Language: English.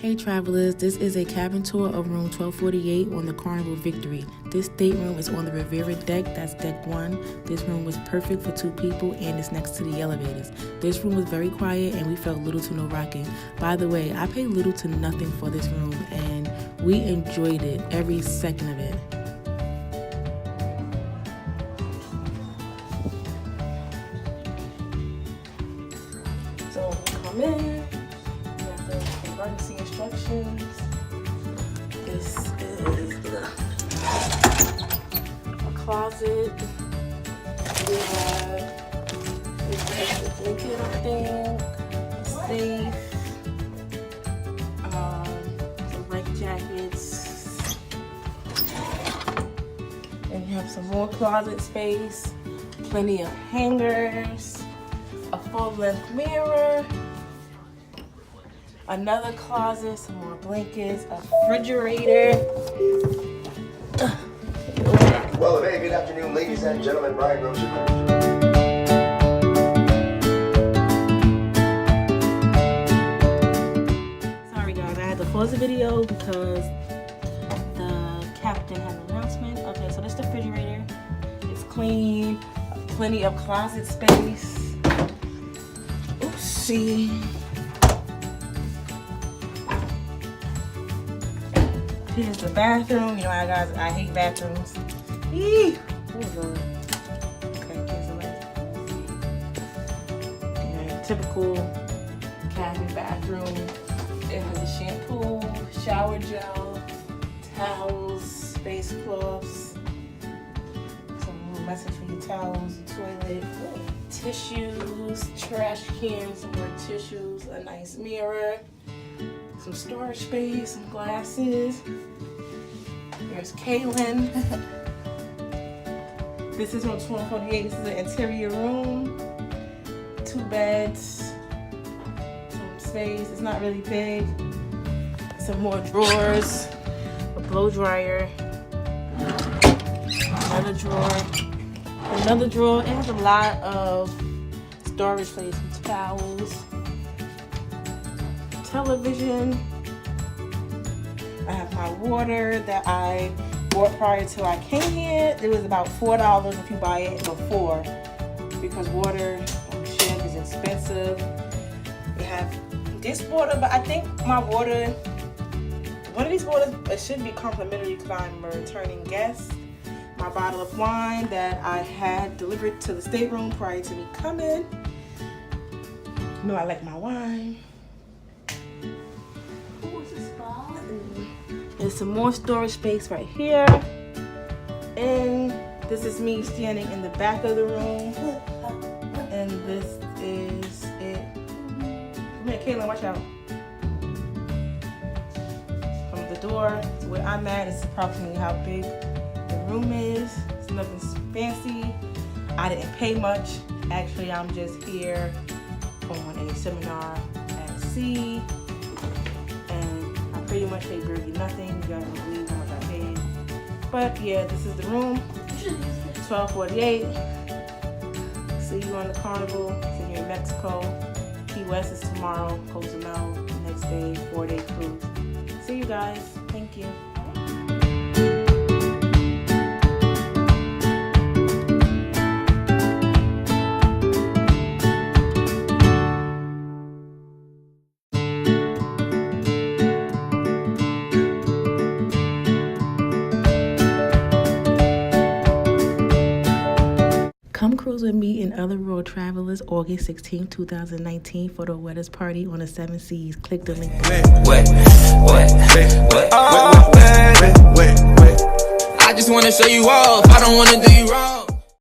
Hey travelers, this is a cabin tour of room 1248 on the Carnival Victory. This stateroom is on the Riviera deck, that's deck 1. This room was perfect for 2 people and it's next to the elevators. This room was very quiet and we felt little to no rocking. By the way, I paid little to nothing for this room and we enjoyed it, every second of it. So we come in. Emergency instructions. This is a closet. We have a blanket, I think, a safe, some life jackets, and you have some more closet space, plenty of hangers, a full-length mirror. Another closet, some more blankets, a refrigerator. Well, very good afternoon, ladies and gentlemen. Brian Grocer. Sorry guys, I had to pause the video because the captain had an announcement. Okay, so this is the refrigerator. It's clean, plenty of closet space. Oopsie. Here's the bathroom. You know, guys, I hate bathrooms. Eee! Oh Lord. Okay, here's the way. Yeah, typical cabin bathroom. It has a shampoo, shower gel, towels, space cloths, some little message for your towels, toilet, tissues, trash cans, some more tissues, a nice mirror. Some storage space, some glasses. Here's Kaylin. This is room 1248. This is an interior room. 2 beds. Some space. It's not really big. Some more drawers. A blow dryer. Another drawer. Another drawer. It has a lot of storage space. Some towels. Television. I have my water that I bought prior to I came here. It was about $4 if you buy it before, because water on ship is expensive. We have this water, but I think my water, one of these waters, it should be complimentary because I'm a returning guest. My bottle of wine that I had delivered to the stateroom prior to me coming. You know I like my wine. There's some more storage space right here. And this is me standing in the back of the room. And this is it. Come here, Kaylin, watch out. From the door to where I'm at, it's approximately how big the room is. It's nothing fancy. I didn't pay much. Actually, I'm just here on a seminar at sea. Pretty much paid barely nothing. You guys don't believe how much I paid. But yeah, this is the room. 1248. See you on the Carnival. See you in Mexico. Key West is tomorrow. Cozumel the next day. 4-day cruise. See you guys. Thank you. Come cruise with me and other road travelers August 16, 2019 for the wettest party on the 7 seas. Click the link below. I just want to show you off. I don't want to do you wrong.